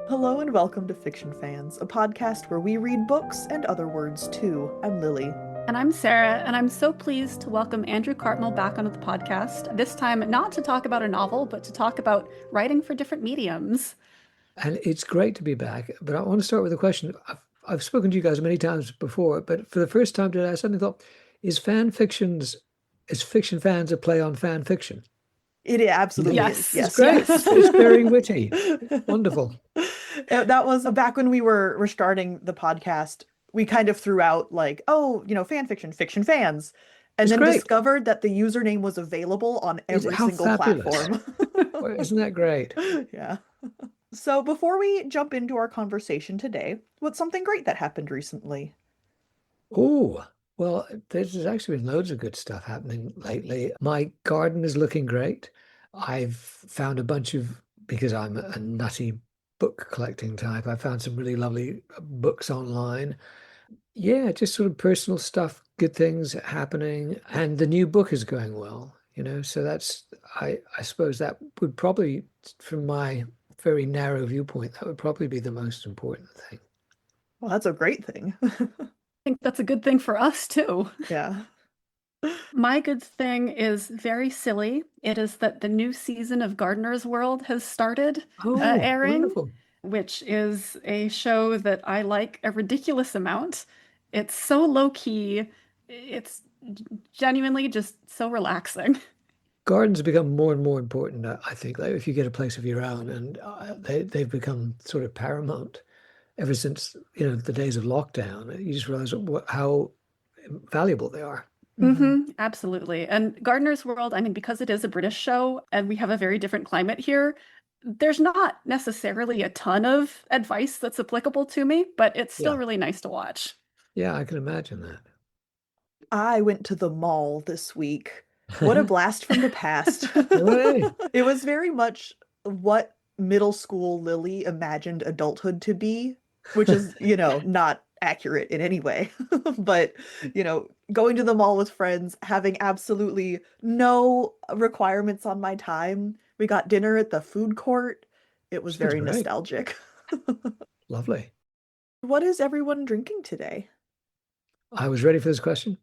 Hello and welcome to Fiction Fans, a podcast where we read books and other words too. I'm Lily. And I'm Sarah, and I'm so pleased to welcome Andrew Cartmel back onto the podcast. This time, not to talk about a novel, but to talk about writing for different mediums. And it's great to be back. But I want to start with a question. I've spoken to you guys many times before, but for the first time today, I suddenly thought, is fiction fans a play on fan fiction? It absolutely Yes. is. Yes, It's great. yes. It's very witty. Wonderful. That was back when we were starting the podcast. We kind of threw out like, fan fiction, fiction fans, and It's then great. discovered that the username was available on every How single fabulous. platform. Isn't that great? Yeah. So before we jump into our conversation today, what's something great that happened recently? Oh, well, there's actually been loads of good stuff happening lately. My garden is looking great. I've found a bunch of, because I'm a nutty book collecting type, I found some really lovely books online. Yeah, just sort of personal stuff, good things happening, and the new book is going well, so I suppose that would probably, from my very narrow viewpoint, that would probably be the most important thing. Well, that's a great thing. I think that's a good thing for us, too. Yeah. My good thing is very silly. It is that the new season of Gardener's World has started airing, Wonderful. which is a show that I like a ridiculous amount. It's so low-key. It's genuinely just so relaxing. Gardens become more and more important, I think, like if you get a place of your own, and they've become sort of paramount ever since, the days of lockdown. You just realize how valuable they are. Absolutely. And Gardener's World, I mean, because it is a British show and we have a very different climate here, there's not necessarily a ton of advice that's applicable to me, but it's still Yeah. really nice to watch. Yeah, I can imagine that. I went to the mall this week. What a blast from the past. Hooray. It was very much what middle school Lily imagined adulthood to be, which is, not accurate in any way. But, going to the mall with friends, having absolutely no requirements on my time. We got dinner at the food court. It was Sounds very great. nostalgic. Lovely. What is everyone drinking today? I was ready for this question.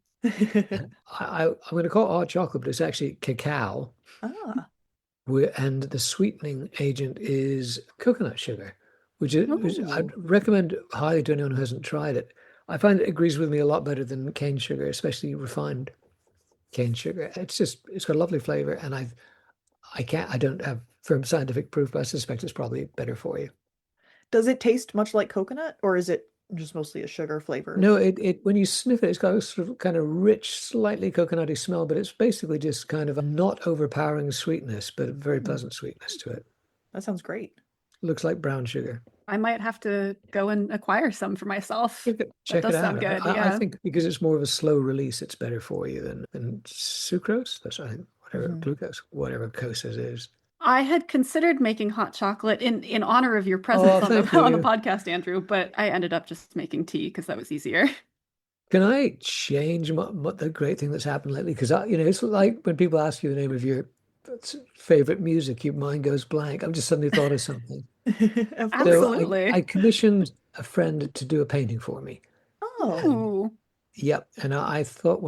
I'm going to call it hot chocolate, but it's actually cacao. Ah, And the sweetening agent is coconut sugar, which I'd Ooh. recommend highly to anyone who hasn't tried it. I find it agrees with me a lot better than cane sugar, especially refined cane sugar. It's got a lovely flavor, and I don't have firm scientific proof, but I suspect it's probably better for you. does it taste much like coconut, or is it just mostly a sugar flavor? No, it when you sniff it, it's got a sort of kind of rich, slightly coconutty smell, but it's basically just kind of a not overpowering sweetness, but a very pleasant sweetness to it. That sounds great. Looks like brown sugar. I might have to go and acquire some for myself. Check does it out. sound good, I yeah. think because it's more of a slow release, it's better for you than sucrose. That's, I think, whatever glucose, whatever Kosas is. I had considered making hot chocolate in honor of your presence on thank the you. podcast, Andrew, but I ended up just making tea because that was easier. Can I change the great thing that's happened lately? Because it's like when people ask you the name of your favorite music, your mind goes blank. I've just suddenly thought of something. Of course. So Absolutely. I commissioned a friend to do a painting for me. Oh, Ooh. Yep. And what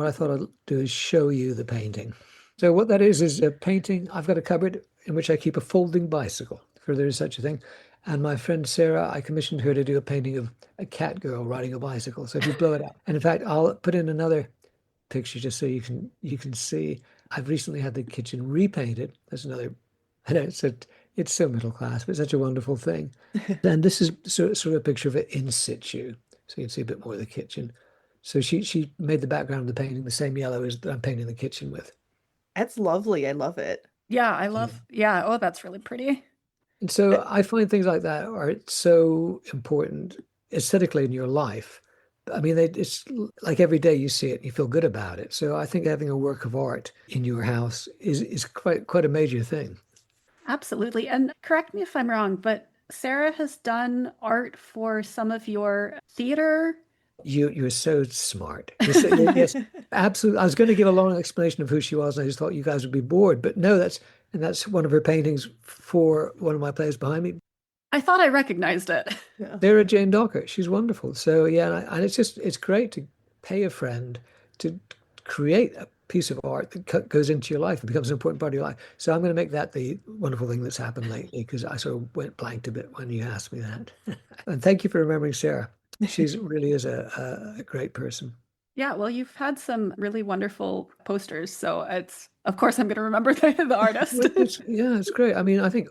I thought I'd do is show you the painting. So what that is a painting. I've got a cupboard in which I keep a folding bicycle, for there is such a thing. And my friend Sarah, I commissioned her to do a painting of a cat girl riding a bicycle. So if you blow it out, and in fact, I'll put in another picture just so you can see. I've recently had the kitchen repainted. That's another. I know it's so middle class, but it's such a wonderful thing. And this is sort of a picture of it in situ, so you can see a bit more of the kitchen. So she made the background of the painting the same yellow as that I'm painting the kitchen with. that's lovely. I love it. Yeah, I love, yeah, oh, that's really pretty. And so I find things like that are so important aesthetically in your life. I mean, it's like every day you see it, and you feel good about it. So I think having a work of art in your house is quite a major thing. Absolutely. And correct me if I'm wrong, but Sarah has done art for some of your theater. You're so smart. Yes, absolutely. I was going to give a long explanation of who she was, and I just thought you guys would be bored. But no, that's one of her paintings for one of my plays behind me. I thought I recognized it. Yeah. Sarah Jane Docker. She's wonderful. So yeah, and it's great to pay a friend to create a piece of art that goes into your life and becomes an important part of your life. So I'm going to make that the wonderful thing that's happened lately, because I sort of went blanked a bit when you asked me that. And thank you for remembering Sarah. She's really is a great person. Yeah, well, you've had some really wonderful posters, so of course I'm going to remember the artist. Yeah, it's great. I mean, I think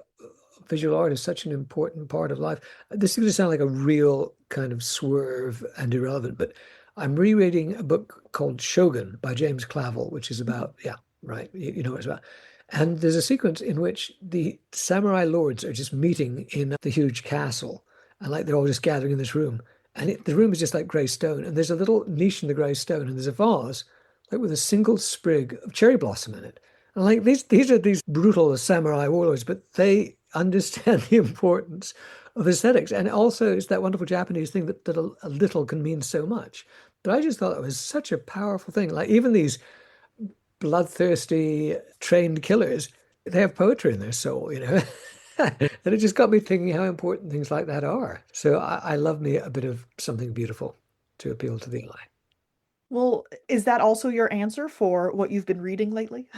visual art is such an important part of life. This is going to sound like a real kind of swerve and irrelevant, but I'm rereading a book called Shogun by James Clavell, which is about, yeah, right, you know what it's about. And there's a sequence in which the samurai lords are just meeting in the huge castle, and like they're all just gathering in this room. And the room is just like grey stone, and there's a little niche in the grey stone, and there's a vase like with a single sprig of cherry blossom in it. And like these are these brutal samurai warlords, but they understand the importance of aesthetics. And also it's that wonderful Japanese thing that a little can mean so much. But I just thought it was such a powerful thing. Like even these bloodthirsty trained killers, they have poetry in their soul, you know. And it just got me thinking how important things like that are. So I love me a bit of something beautiful to appeal to the eye. Well, is that also your answer for what you've been reading lately?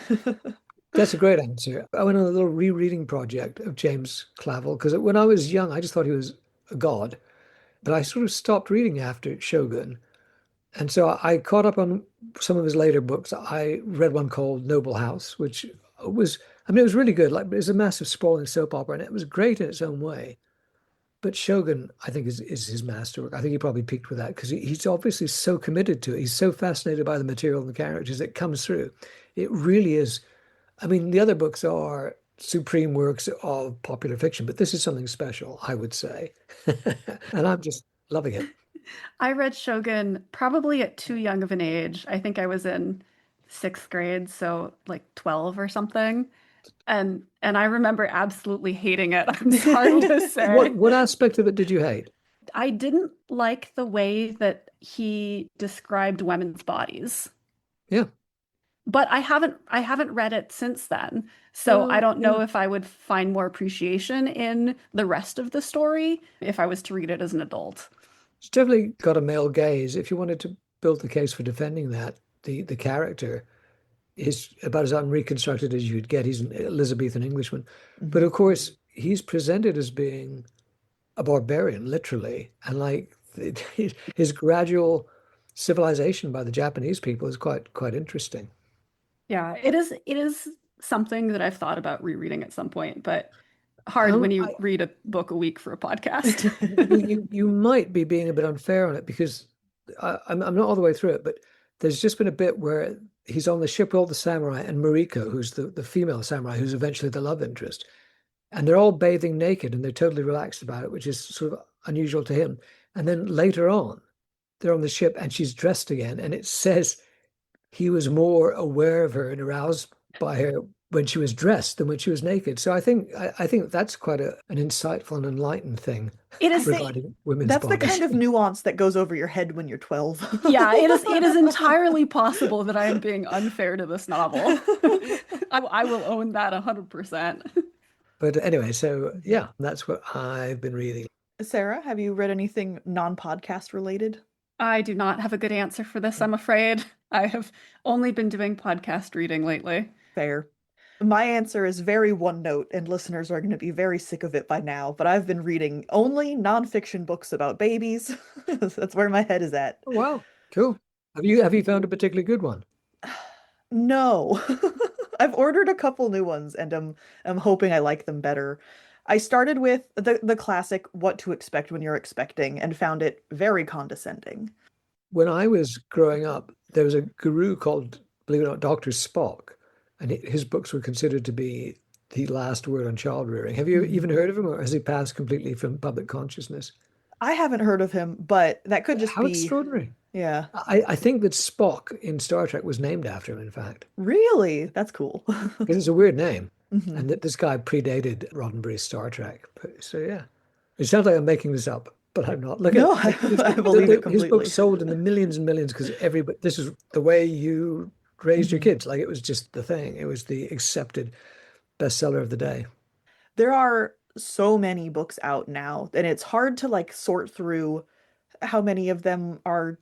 That's a great answer. I went on a little rereading project of James Clavell because when I was young, I just thought he was a god. But I sort of stopped reading after Shogun. And so I caught up on some of his later books. I read one called Noble House, which was, I mean, it was really good. Like, it was a massive sprawling soap opera, and it was great in its own way. But Shogun, I think, is his masterwork. I think he probably peaked with that because he's obviously so committed to it. He's so fascinated by the material and the characters that comes through. It really is. I mean, the other books are supreme works of popular fiction, but this is something special, I would say. And I'm just loving it. I read Shogun probably at too young of an age. I think I was in sixth grade, so like 12 or something. And I remember absolutely hating it. I'm sorry to say. What aspect of it did you hate? I didn't like the way that he described women's bodies. Yeah. But I haven't read it since then. So I don't know if I would find more appreciation in the rest of the story if I was to read it as an adult. It's definitely got a male gaze. If you wanted to build the case for defending that, the character is about as unreconstructed as you'd get. He's an Elizabethan Englishman. But of course, he's presented as being a barbarian, literally. And like his gradual civilization by the Japanese people is quite interesting. Yeah, it is something that I've thought about rereading at some point, but hard when you read a book a week for a podcast. you might be being a bit unfair on it because I'm not all the way through it, but there's just been a bit where he's on the ship with all the samurai and Mariko, who's the female samurai, who's eventually the love interest. And they're all bathing naked and they're totally relaxed about it, which is sort of unusual to him. And then later on, they're on the ship and she's dressed again. And it says he was more aware of her and aroused by her when she was dressed than when she was naked. So I think that's quite an insightful and enlightened thing. It is regarding women's that's bodies. the kind of nuance that goes over your head when you're 12. Yeah, it is entirely possible that I am being unfair to this novel. I will own that 100%. But anyway, so yeah, that's what I've been reading. Sarah, have you read anything non-podcast related? I do not have a good answer for this, I'm afraid. I have only been doing podcast reading lately. Fair. My answer is very one note, and listeners are going to be very sick of it by now, but I've been reading only nonfiction books about babies. That's where my head is at. Oh, wow, cool. Have you found a particularly good one? No. I've ordered a couple new ones, and I'm hoping I like them better. I started with the classic What to Expect When You're Expecting and found it very condescending. When I was growing up, there was a guru called, believe it or not, Dr. Spock, and his books were considered to be the last word on child rearing. Have you even heard of him, or has he passed completely from public consciousness? I haven't heard of him, but that could just How be... extraordinary. Yeah. I think that Spock in Star Trek was named after him, in fact. Really? That's cool. Because it's a weird name. Mhm. And that this guy predated Roddenberry's Star Trek. So yeah, it sounds like I'm making this up, but I'm not. Look No, at I believe it his book completely. sold in the millions and millions because this is the way you raised your kids. Like it was just the thing. It was the accepted bestseller of the day. There are so many books out now, and it's hard to like sort through how many of them are,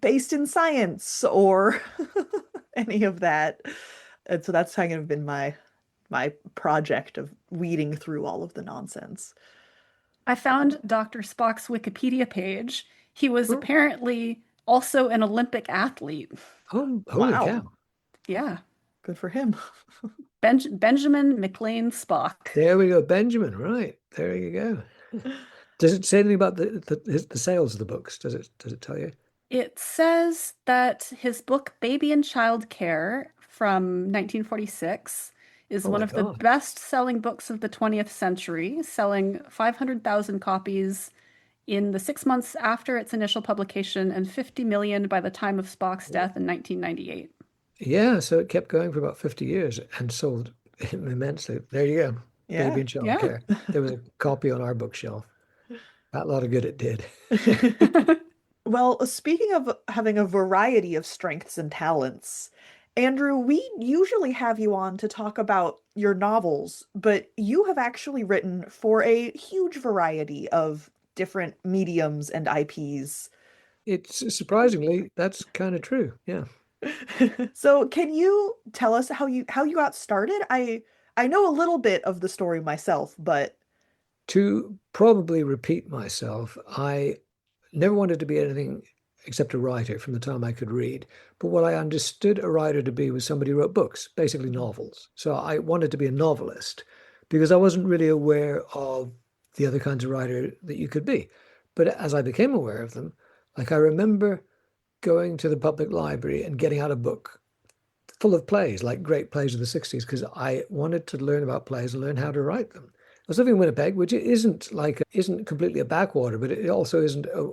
based in science or any of that. And so that's kind of been my project of weeding through all of the nonsense. I found Dr. Spock's Wikipedia page. He was Oh, apparently also an Olympic athlete. oh, holy Wow, cow. Yeah. good for him. Benjamin McLean Spock. There we go. Benjamin, right. There you go. Does it say anything about the sales of the books? Does it tell you? It says that his book Baby and Child Care from 1946 is Oh one my of the God. best-selling books of the 20th century, selling 500,000 copies in the 6 months after its initial publication and 50 million by the time of Spock's death in 1998. Yeah, so it kept going for about 50 years and sold immensely. There you go. Yeah. Baby and Yeah. childcare. There was a copy on our bookshelf. That lot of good it did. Well, speaking of having a variety of strengths and talents, Andrew, we usually have you on to talk about your novels, but you have actually written for a huge variety of different mediums and IPs. It's surprisingly, that's kind of true. Yeah. So, can you tell us how you got started? I know a little bit of the story myself, but To probably repeat myself, I never wanted to be anything except a writer from the time I could read. But what I understood a writer to be was somebody who wrote books, basically novels. So I wanted to be a novelist because I wasn't really aware of the other kinds of writer that you could be. But as I became aware of them, like I remember going to the public library and getting out a book full of plays, like great plays of the 60s, because I wanted to learn about plays and learn how to write them. I was living in Winnipeg, which isn't completely a backwater, but it also isn't a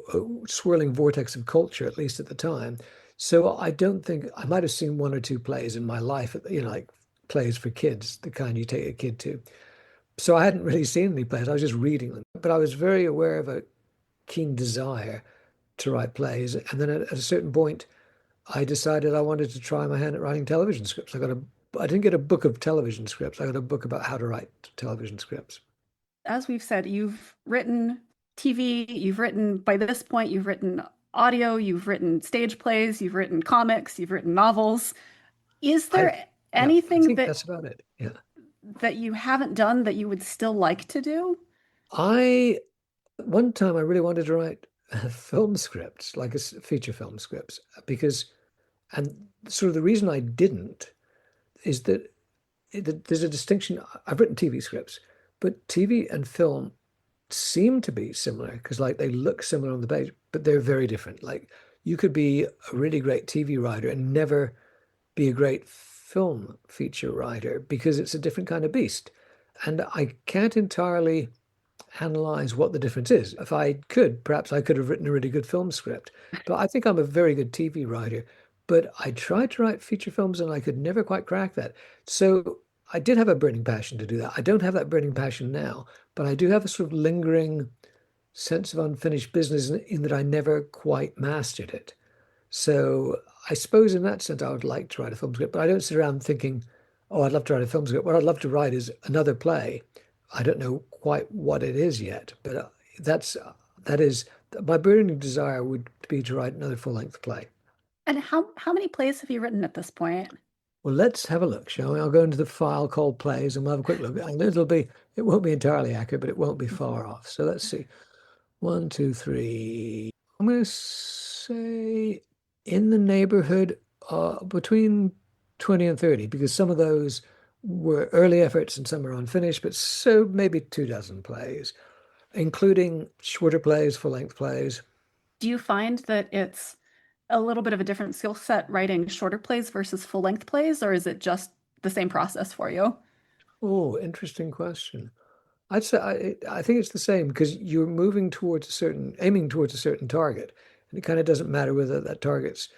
swirling vortex of culture, at least at the time. So I don't think I might have seen one or two plays in my life, like plays for kids, the kind you take a kid to. So I hadn't really seen any plays. I was just reading them, but I was very aware of a keen desire to write plays. And then at a certain point, I decided I wanted to try my hand at writing television scripts. I didn't get a book of television scripts. I got a book about how to write television scripts. As we've said, you've written TV, by this point, you've written audio, you've written stage plays, you've written comics, you've written novels. Is I, there yeah, I anything think that's about it. Yeah. that you haven't done that you would still like to do? I, one time I really wanted to write film scripts, like feature film scripts, and sort of the reason I didn't is that there's a distinction. I've written TV scripts, but TV and film seem to be similar because like they look similar on the page, but they're very different. Like you could be a really great TV writer and never be a great film feature writer because it's a different kind of beast. And I can't entirely analyze what the difference is. If I could, perhaps I could have written a really good film script. But I think I'm a very good TV writer. But I tried to write feature films and I could never quite crack that. So I did have a burning passion to do that. I don't have that burning passion now, but I do have a sort of lingering sense of unfinished business in that I never quite mastered it. So I suppose in that sense, I would like to write a film script, but I don't sit around thinking, oh, I'd love to write a film script. What I'd love to write is another play. I don't know quite what it is yet, but that is my burning desire would be to write another full-length play. And how many plays have you written at this point? Well, let's have a look, shall we? I'll go into the file called plays and we'll have a quick look. And it won't be entirely accurate, but it won't be far off. So let's see. One, two, three. I'm going to say in the neighborhood between 20 and 30, because some of those were early efforts and some are unfinished, but so maybe 2 dozen plays, including shorter plays, full-length plays. Do you find that it's a little bit of a different skill set writing shorter plays versus full-length plays, or is it just the same process for you? Oh, interesting question. I'd say I think it's the same because you're aiming towards a certain target, and it kind of doesn't matter whether that target's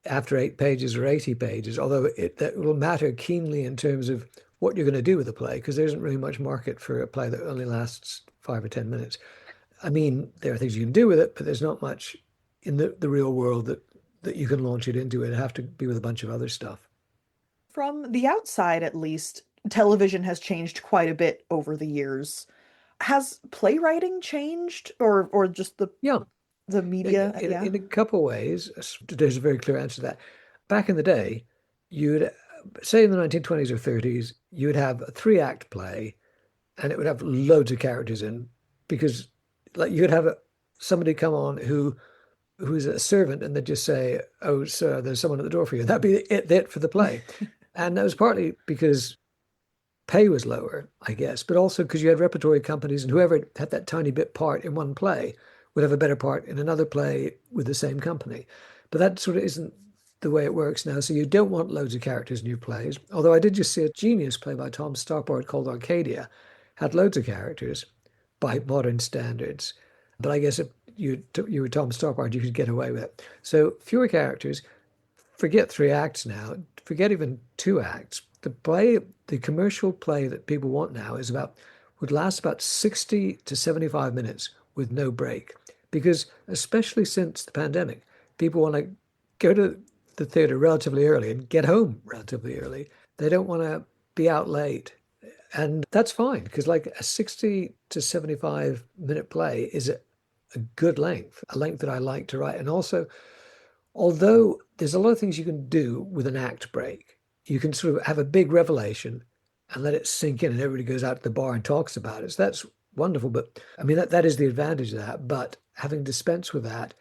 after 8 pages or 80 pages, although that will matter keenly in terms of what you're going to do with the play, because there isn't really much market for a play that only lasts 5 or 10 minutes. I mean, there are things you can do with it, but there's not much in the real world that you can launch it into. It'd have to be with a bunch of other stuff. from the outside at least, television has changed quite a bit over the years. Has playwriting changed, or just Yeah, the media? Yeah. in a couple of ways. There's a very clear answer to that. Back in the day, you'd say in the 1920s or 30s, you would have a three-act play, and it would have loads of characters in, because like you'd have somebody come on who's a servant, and they'd just say, "Oh, sir, there's someone at the door for you." That'd be it for the play. And that was partly because pay was lower, I guess, but also because you had repertory companies, and whoever had that tiny bit part in one play would have a better part in another play with the same company. But that sort of isn't the way it works now. So you don't want loads of characters in your plays. Although I did just see a genius play by Tom Stoppard called Arcadia, had loads of characters by modern standards. But I guess if you were Tom Stoppard, you could get away with it. So fewer characters. Forget three acts now. Forget even two acts. The commercial play that people want now would last about 60 to 75 minutes with no break. Because especially since the pandemic, people want to go to the theater relatively early and get home relatively early. They don't want to be out late. And that's fine, because like a 60 to 75-minute play is a good length, a length that I like to write. And also, although there's a lot of things you can do with an act break, you can sort of have a big revelation and let it sink in, and everybody goes out to the bar and talks about it. So that's wonderful. But I mean, that is the advantage of that. But having dispensed with that,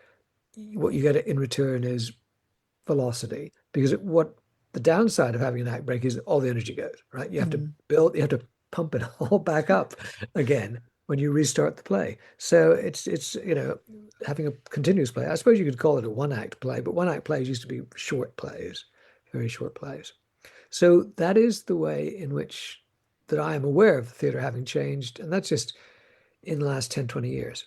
what you get in return is velocity. Because what the downside of having an act break is all the energy goes, right? You have to build, you have to pump it all back up again when you restart the play. So it's having a continuous play. I suppose you could call it a one-act play, but one-act plays used to be short plays, very short plays. So that is the way in which that I am aware of the theater having changed, and that's just in the last 10, 20 years.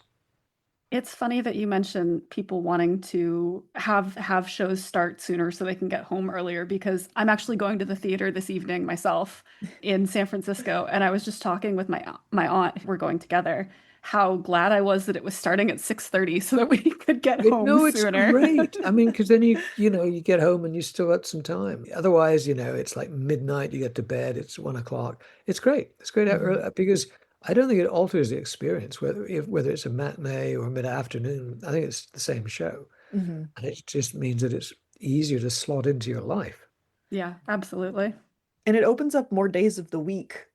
It's funny that you mentioned people wanting to have shows start sooner so they can get home earlier, because I'm actually going to the theater this evening myself in San Francisco, and I was just talking with my aunt, we're going together, how glad I was that it was starting at 6:30 so that we could get home No, it's sooner. great. I mean, because then you get home and you still got some time. Otherwise, it's like midnight, you get to bed, it's 1 o'clock. It's great. It's great because I don't think it alters the experience, whether it's a matinee or mid-afternoon. I think it's the same show. And it just means that it's easier to slot into your life. Yeah, absolutely. And it opens up more days of the week,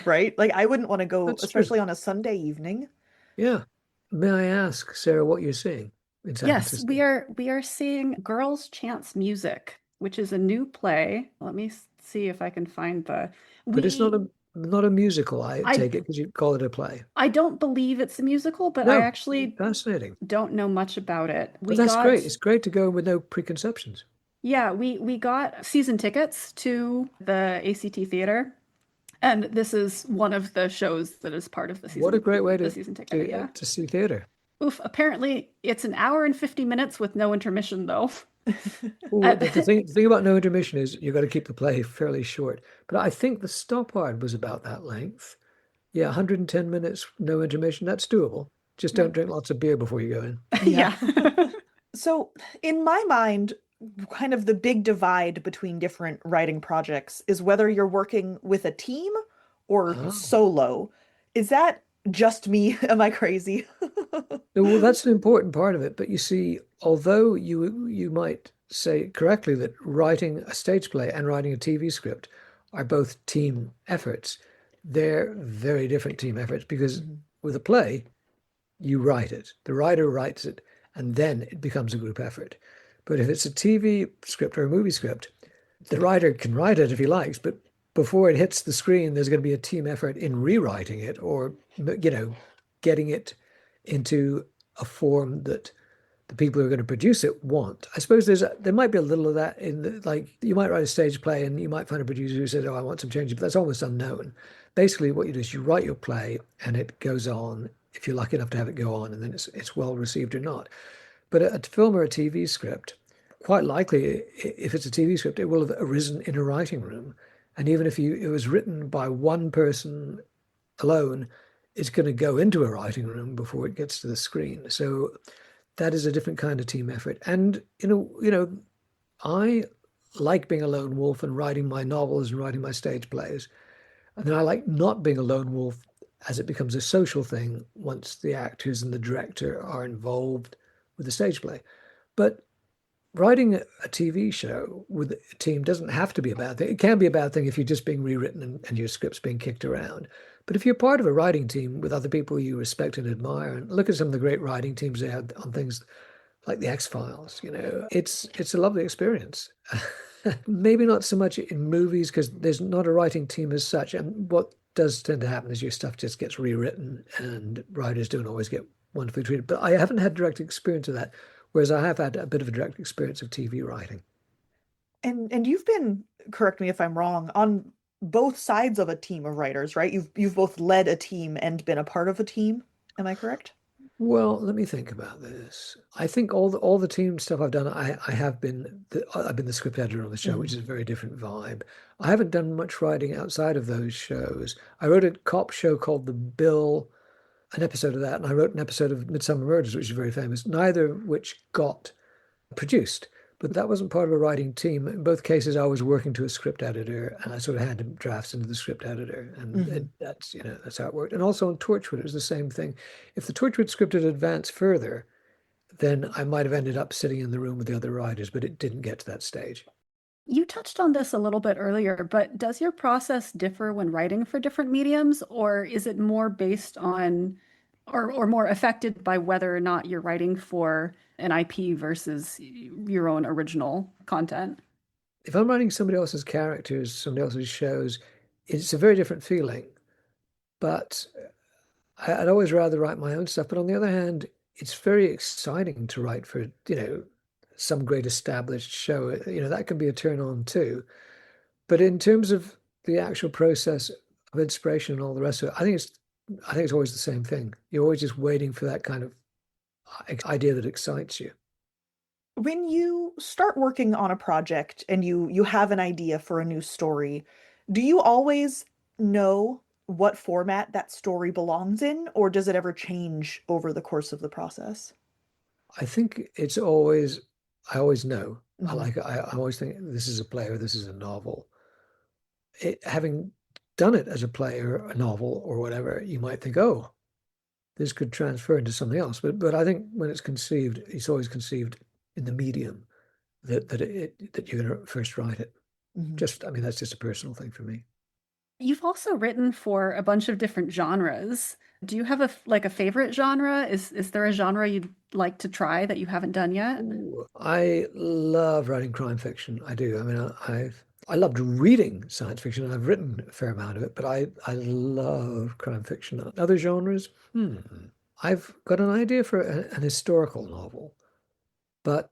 right? Like I wouldn't want to go, That's especially true. on a Sunday evening. Yeah. May I ask, Sarah, what you're seeing in San Yes, Francisco? we are seeing Girls Chants Music, which is a new play. Let me see if I can find But it's not a musical, I I take it, because you call it a play. I don't believe it's a musical, but I No, actually fascinating. don't know much about it. But that's great. It's great to go with no preconceptions. Yeah, we got season tickets to the ACT Theater, and this is one of the shows that is part of the season. What a great way the season ticket, yeah. to see theater. Oof, apparently it's an hour and 50 minutes with no intermission, though. The thing about no intermission is you've got to keep the play fairly short. But I think the Stoppard was about that length. Yeah, 110 minutes, no intermission. That's doable. Just don't drink lots of beer before you go in. Yeah. So in my mind, kind of the big divide between different writing projects is whether you're working with a team or solo. Is that just me? Am I crazy? Well, that's an important part of it. But you see, although you might say correctly that writing a stage play and writing a TV script are both team efforts, they're very different team efforts, because with a play, you write it, the writer writes it, and then it becomes a group effort. But if it's a TV script or a movie script, the writer can write it if he likes, but before it hits the screen, there's going to be a team effort in rewriting it, or getting it into a form that the people who are going to produce it want. I suppose there might be a little of that like you might write a stage play and you might find a producer who says, "Oh, I want some changes," but that's almost unknown. Basically, what you do is you write your play and it goes on, if you're lucky enough to have it go on, and then it's well received or not. But a film or a TV script, quite likely, if it's a TV script, it will have arisen in a writing room. And even if it was written by one person alone, it's going to go into a writing room before it gets to the screen. So that is a different kind of team effort. And I like being a lone wolf and writing my novels and writing my stage plays. And then I like not being a lone wolf as it becomes a social thing once the actors and the director are involved with the stage play. But writing a TV show with a team doesn't have to be a bad thing. It can be a bad thing if you're just being rewritten and your script's being kicked around. But if you're part of a writing team with other people you respect and admire, and look at some of the great writing teams they had on things like the X-Files, it's a lovely experience. Maybe not so much in movies because there's not a writing team as such. And what does tend to happen is your stuff just gets rewritten and writers don't always get wonderfully treated. But I haven't had direct experience of that, whereas I have had a bit of a direct experience of TV writing. And you've been, correct me if I'm wrong, on both sides of a team of writers, right? You've both led a team and been a part of a team. Am I correct? Well, let me think about this. I think all the team stuff I've done, I've been the script editor on the show, which is a very different vibe. I haven't done much writing outside of those shows. I wrote a cop show called The Bill, an episode of that, and I wrote an episode of Midsummer Murders, which is very famous, neither of which got produced. But that wasn't part of a writing team. In both cases, I was working to a script editor, and I sort of handed drafts into the script editor, and that's how it worked. And also on Torchwood, it was the same thing. If the Torchwood script had advanced further, then I might have ended up sitting in the room with the other writers, but it didn't get to that stage. You touched on this a little bit earlier, but does your process differ when writing for different mediums, or is it more based on, or more affected by whether or not you're writing for an IP versus your own original content? If I'm writing somebody else's characters, somebody else's shows, it's a very different feeling. But I'd always rather write my own stuff. But on the other hand, it's very exciting to write for, some great established show. That can be a turn on too. But in terms of the actual process of inspiration and all the rest of it, I think it's always the same thing. You're always just waiting for that kind of idea that excites you. When you start working on a project and you have an idea for a new story, do you always know what format that story belongs in, or does it ever change over the course of the process? I think I always know. I always think this is a play or this is a novel. Having done it as a play or a novel or whatever, you might think, oh, this could transfer into something else. But I think when it's conceived, it's always conceived in the medium that you're going to first write it. That's just a personal thing for me. You've also written for a bunch of different genres. Do you have a favorite genre? Is there a genre you'd like to try that you haven't done yet? Ooh, I love writing crime fiction. I do. I loved reading science fiction, and I've written a fair amount of it, but I love crime fiction. Other genres? I've got an idea for an historical novel, but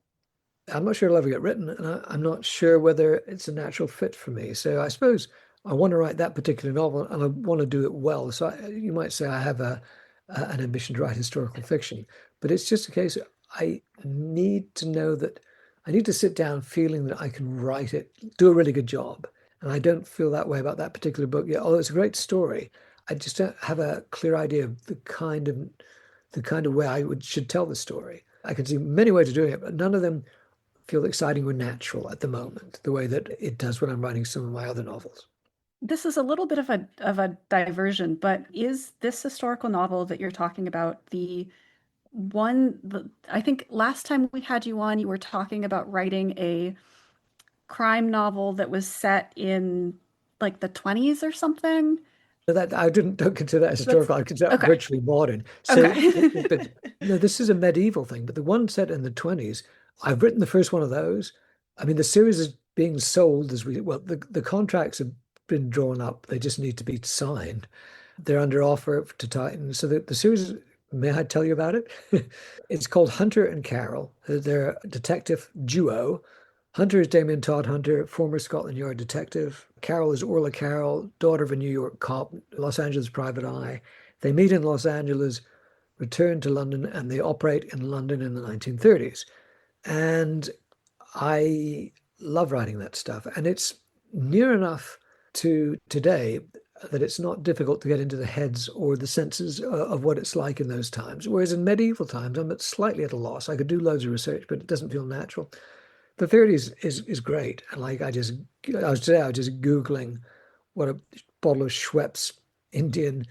I'm not sure it'll ever get written, and I'm not sure whether it's a natural fit for me. So I suppose I want to write that particular novel, and I want to do it well. So you might say I have an ambition to write historical fiction, but it's just a case I need to know that I need to sit down feeling that I can write it, do a really good job. And I don't feel that way about that particular book yet. Although it's a great story, I just don't have a clear idea of the kind of way I should tell the story. I can see many ways of doing it, but none of them feel exciting or natural at the moment, the way that it does when I'm writing some of my other novels. This is a little bit of a diversion, but is this historical novel that you're talking about the one I think last time we had you on, you were talking about writing a crime novel that was set in like the 20s or something? So that I don't consider that historical. I consider that okay. virtually modern. So, Okay. but no, this is a medieval thing. But the one set in the 20s, I've written the first one of those. I mean, the series is being sold the contracts have been drawn up. They just need to be signed. They're under offer to Titan. So the series, may I tell you about it? It's called Hunter and Carol. They're a detective duo. Hunter is Damien Todd Hunter, former Scotland Yard detective. Carol is Orla Carroll, daughter of a New York cop, Los Angeles private eye. They meet in Los Angeles, return to London, and they operate in London in the 1930s. And I love writing that stuff. And it's near enough to today that it's not difficult to get into the heads or the senses of what it's like in those times. Whereas in medieval times, I'm slightly at a loss. I could do loads of research, but it doesn't feel natural. The 30s is great. And like I was just Googling what a bottle of Schweppes Indian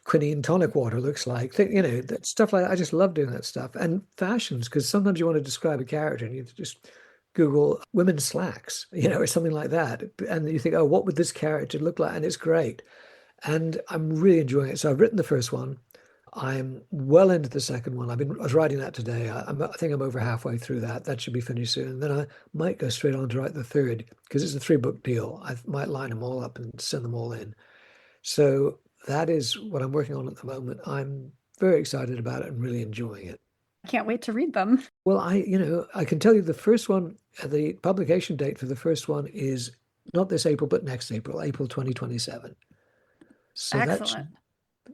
quinine tonic water looks like. That stuff like that. I just love doing that stuff. And fashions, because sometimes you want to describe a character and you just Google women's slacks, or something like that. And you think, oh, what would this character look like? And it's great. And I'm really enjoying it. So I've written the first one. I'm well into the second one. I was writing that today. I think I'm over halfway through that. That should be finished soon. And then I might go straight on to write the third because it's a 3-book deal. I might line them all up and send them all in. So that is what I'm working on at the moment. I'm very excited about it and really enjoying it. I can't wait to read them. Well, I can tell you the first one, the publication date for the first one is not this April, but next April, April 2027. So Excellent.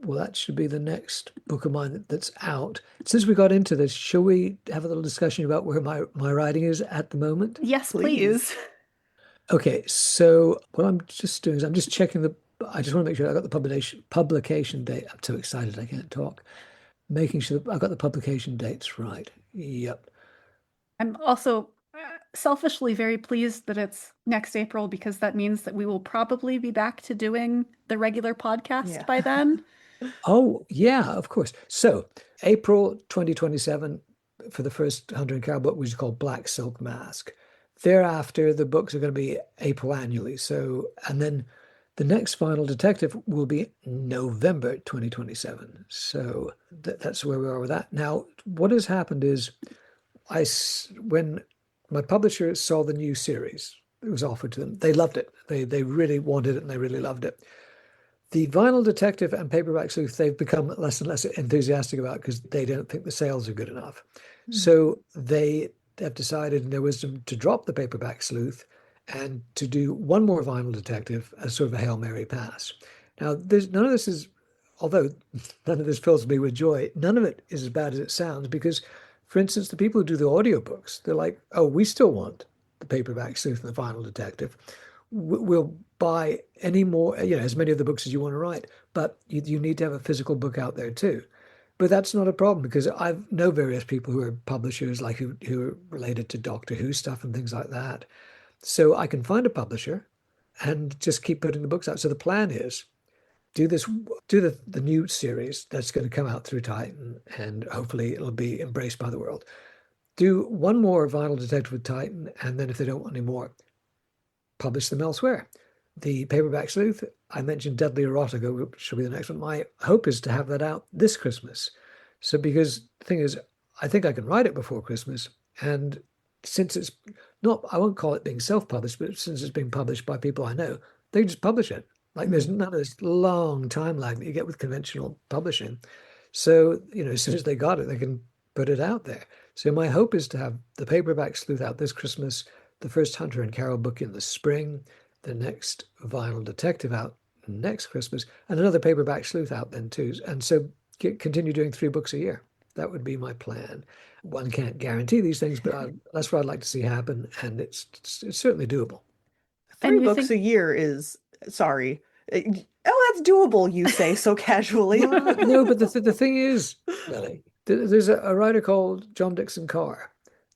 that should be the next book of mine that's out. Since we got into this, shall we have a little discussion about where my writing is at the moment? Yes, please. Okay, so what I'm just doing is I'm just checking I just want to make sure I got the publication date. I'm too excited I can't talk. Making sure that I got the publication dates right. Yep. I'm also selfishly very pleased that it's next April because that means that we will probably be back to doing the regular podcast by then. Oh, yeah, of course. So April 2027 for the first Hunter and Carol book, which is called Black Silk Mask. Thereafter, the books are going to be April annually. So, and then the next Final Detective will be November 2027. So that's where we are with that. Now, what has happened is when my publisher saw the new series, it was offered to them. They loved it. They really wanted it and they really loved it. The Vinyl Detective and Paperback Sleuth, they've become less and less enthusiastic about because they don't think the sales are good enough. So they have decided in their wisdom to drop the Paperback Sleuth and to do one more Vinyl Detective as sort of a Hail Mary pass. Now, none of this is, although none of this fills me with joy, none of it is as bad as it sounds because, for instance, the people who do the audiobooks, they're like, oh, we still want the Paperback Sleuth and the Vinyl Detective. We'll buy any more, as many of the books as you want to write, but you need to have a physical book out there too. But that's not a problem because I know various people who are publishers, like who are related to Doctor Who stuff and things like that. So I can find a publisher and just keep putting the books out. So the plan is do the new series that's going to come out through Titan, and hopefully it'll be embraced by the world. Do one more Vinyl Detective with Titan, and then if they don't want any more, publish them elsewhere. The Paperback Sleuth, I mentioned Deadly Erotica, which will be the next one. My hope is to have that out this Christmas. So because the thing is, I think I can write it before Christmas. And since it's not, I won't call it being self-published, but since it's being published by people I know, they just publish it. Like there's none of this long time lag that you get with conventional publishing. So, as soon as they got it, they can put it out there. So my hope is to have the Paperback Sleuth out this Christmas, the first Hunter and Carol book in the spring, the next Vinyl Detective out next Christmas, and another Paperback Sleuth out then too. And so continue doing 3 books a year. That would be my plan. One can't guarantee these things, but that's what I'd like to see happen. And it's certainly doable. 3 books a year is, sorry. Oh, that's doable, you say so casually. No, but the thing is, Lily, there's a writer called John Dixon Carr,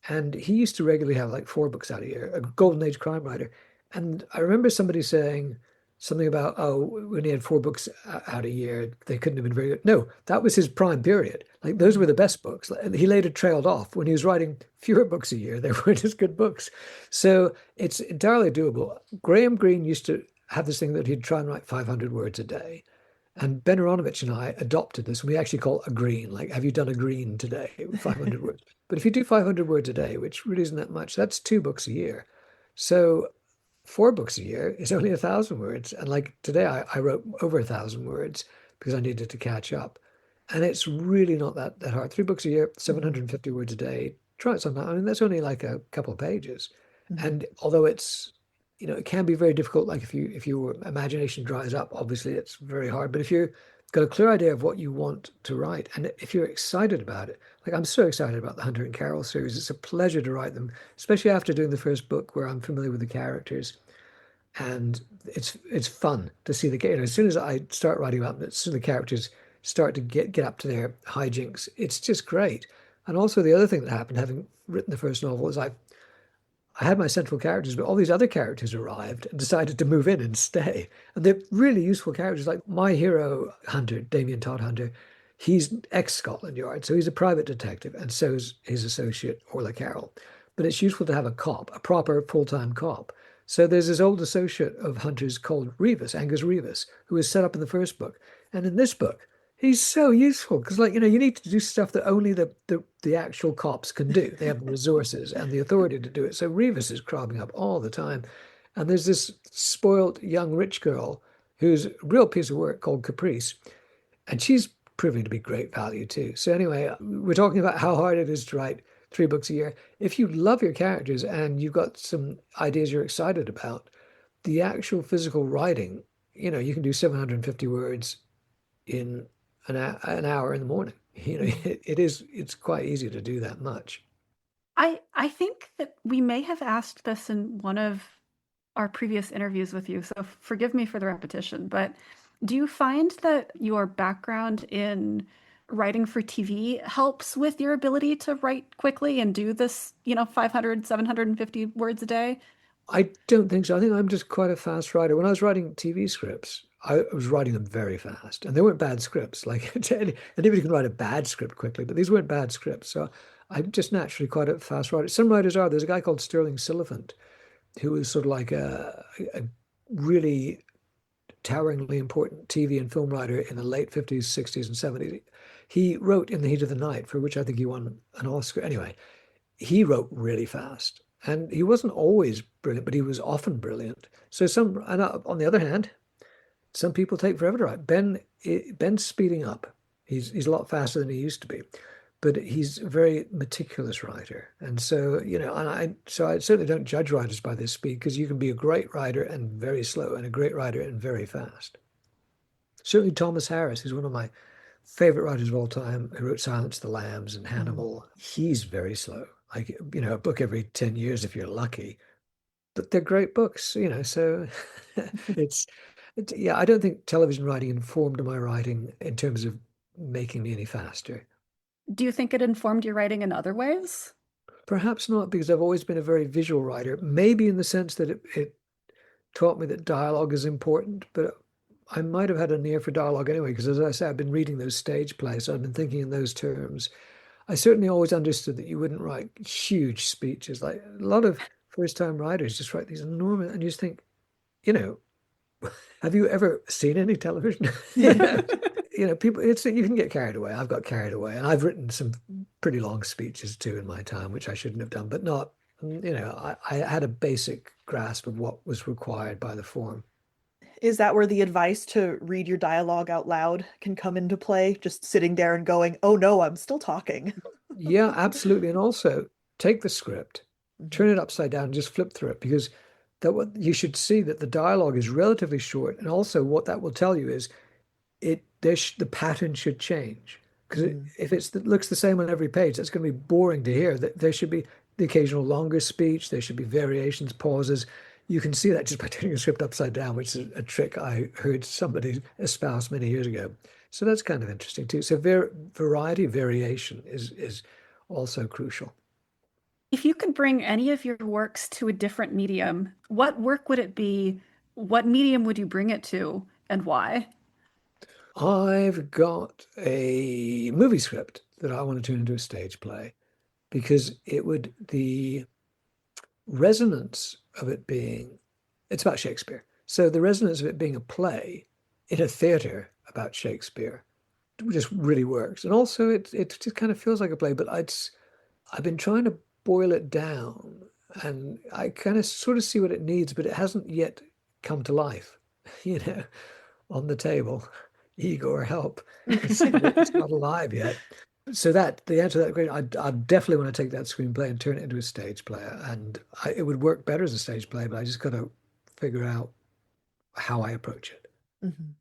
and he used to regularly have like 4 books out a year, a Golden Age crime writer. And I remember somebody saying something about, oh, when he had 4 books out a year, they couldn't have been very good. No, that was his prime period. Like those were the best books. He later trailed off when he was writing fewer books a year. They weren't as good books. So it's entirely doable. Graham Greene used to have this thing that he'd try and write 500 words a day. And Ben Aronovich and I adopted this. We actually call it a green. Like, have you done a green today? 500 words. But if you do 500 words a day, which really isn't that much, that's 2 books a year. So 4 books a year is only 1,000 words. And like today, I wrote over 1,000 words because I needed to catch up. And it's really not that hard. 3 books a year, 750 words a day. Try it sometime. I mean, that's only like a couple of pages. And although it's, it can be very difficult. Like if your imagination dries up, obviously it's very hard. But if you've got a clear idea of what you want to write, and if you're excited about it, like I'm so excited about the Hunter and Carol series. It's a pleasure to write them, especially after doing the first book where I'm familiar with the characters. And it's fun to see as soon as I start writing about them, as soon as the characters start to get up to their hijinks, it's just great. And also the other thing that happened, having written the first novel, is I I had my central characters, but all these other characters arrived and decided to move in and stay. And they're really useful characters. Like my hero, Hunter, Damien Todd Hunter, he's ex-Scotland Yard, so he's a private detective, and so is his associate, Orla Carroll. But it's useful to have a cop, a proper full-time cop. So there's this old associate of Hunter's called Reeves, Angus Reeves, who was set up in the first book. And in this book, he's so useful because, like, you need to do stuff that only the actual cops can do. They have the resources and the authority to do it. So Reeves is cropping up all the time. And there's this spoilt young rich girl who's a real piece of work called Caprice. And she's proving to be great value too. So anyway, we're talking about how hard it is to write 3 books a year. If you love your characters and you've got some ideas you're excited about, the actual physical writing, you can do 750 words in an hour in the morning. It's quite easy to do that much. I think that we may have asked this in one of our previous interviews with you, so forgive me for the repetition, but do you find that your background in writing for TV helps with your ability to write quickly and do this, 500, 750 words a day? I don't think so. I think I'm just quite a fast writer. When I was writing TV scripts, I was writing them very fast, and they weren't bad scripts. Like anybody can write a bad script quickly, but these weren't bad scripts. So I'm just naturally quite a fast writer. Some writers are. There's a guy called Sterling Sillifant, who was sort of like a really toweringly important TV and film writer in the late 50s, 60s, and 70s. He wrote In the Heat of the Night, for which I think he won an Oscar. Anyway, he wrote really fast. And he wasn't always brilliant, but he was often brilliant. So on the other hand, some people take forever to write. Ben's speeding up. He's a lot faster than he used to be, but he's a very meticulous writer. And so, I certainly don't judge writers by this speed, because you can be a great writer and very slow, and a great writer and very fast. Certainly Thomas Harris, who's one of my favorite writers of all time, who wrote Silence of the Lambs and Hannibal. He's very slow. Like, a book every 10 years if you're lucky. But they're great books, so yeah, I don't think television writing informed my writing in terms of making me any faster. Do you think it informed your writing in other ways? Perhaps not, because I've always been a very visual writer, maybe in the sense that it taught me that dialogue is important, but I might have had an ear for dialogue anyway, because as I say, I've been reading those stage plays, so I've been thinking in those terms. I certainly always understood that you wouldn't write huge speeches. Like a lot of first-time writers just write these enormous, and you just think, have you ever seen any television? People, you can get carried away. I've got carried away, and I've written some pretty long speeches too in my time, which I shouldn't have done, but not, I had a basic grasp of what was required by the form. Is that where the advice to read your dialogue out loud can come into play? Just sitting there and going, oh no, I'm still talking. Yeah, absolutely. And also take the script, turn it upside down, and just flip through it, because what you should see that the dialogue is relatively short. And also what that will tell you is the pattern should change. Because if it looks the same on every page, that's going to be boring to hear. There should be the occasional longer speech. There should be variations, pauses. You can see that just by turning a script upside down, which is a trick I heard somebody espouse many years ago. So that's kind of interesting too. So variety, variation is also crucial. If you could bring any of your works to a different medium, what work would it be? What medium would you bring it to, and why? I've got a movie script that I want to turn into a stage play, because the resonance of it it's about Shakespeare. So the resonance of it being a play in a theater about Shakespeare just really works. And also it just kind of feels like a play, but I've been trying to boil it down, and I kind of sort of see what it needs, but it hasn't yet come to life, on the table. Igor, help. It's not alive yet. So the answer to that question, I definitely want to take that screenplay and turn it into a stage play. And it would work better as a stage play, but I just got to figure out how I approach it. Mm-hmm.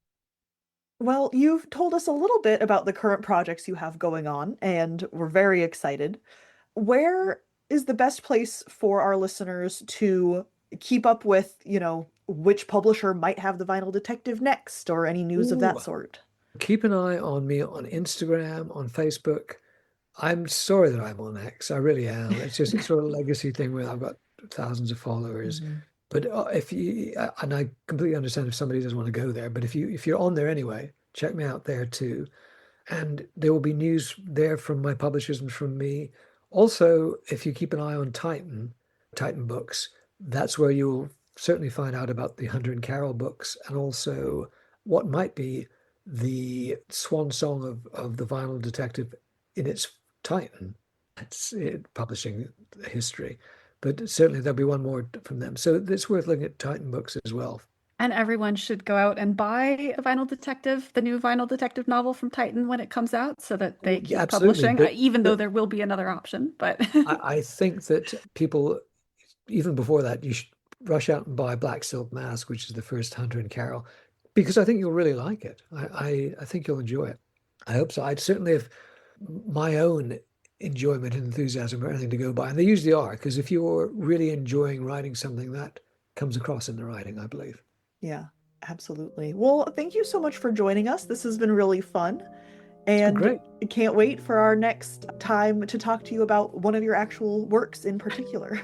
Well, you've told us a little bit about the current projects you have going on, and we're very excited. Where is the best place for our listeners to keep up with, which publisher might have the Vinyl Detective next, or any news of that sort? Keep an eye on me on Instagram, on Facebook. I'm sorry that I'm on X. I really am. It's just a sort of legacy thing where I've got thousands of followers. Mhm. But if you, and I completely understand if somebody doesn't want to go there, but if you're on there anyway, check me out there too. And there will be news there from my publishers and from me. Also, if you keep an eye on Titan Books, that's where you'll certainly find out about the Hunter and Carol books, and also what might be the swan song of the Vinyl Detective in its Titan. It's publishing history. But certainly there'll be one more from them. So it's worth looking at Titan Books as well. And everyone should go out and buy a Vinyl Detective, the new Vinyl Detective novel from Titan when it comes out, so that they keep publishing, even though there will be another option. But I think that people, even before that, you should rush out and buy Black Silk Mask, which is the first Hunter and Carol, because I think you'll really like it. I think you'll enjoy it. I hope so. I'd certainly have my own enjoyment and enthusiasm or anything to go by, and they usually are, because if you're really enjoying writing something, that comes across in the writing, I believe. Yeah, absolutely. Well, thank you so much for joining us. This has been really fun. And great. I can't wait for our next time to talk to you about one of your actual works in particular.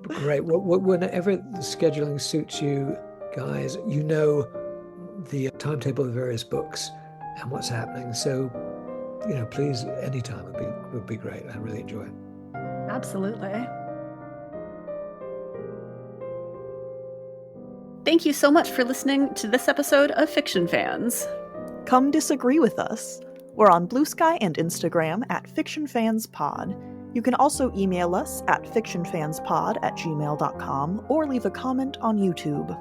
Great. Whenever the scheduling suits you guys, you know the timetable of the various books and what's happening. So, please, anytime would be great. I really enjoy it. Absolutely. Thank you so much for listening to this episode of Fiction Fans. Come disagree with us. We're on Blue Sky and Instagram at FictionFansPod. You can also email us at fictionfanspod@gmail.com or leave a comment on YouTube.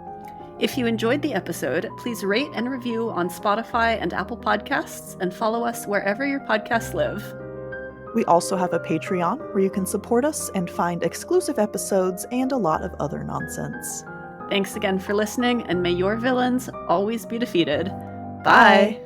If you enjoyed the episode, please rate and review on Spotify and Apple Podcasts, and follow us wherever your podcasts live. We also have a Patreon where you can support us and find exclusive episodes and a lot of other nonsense. Thanks again for listening, and may your villains always be defeated. Bye.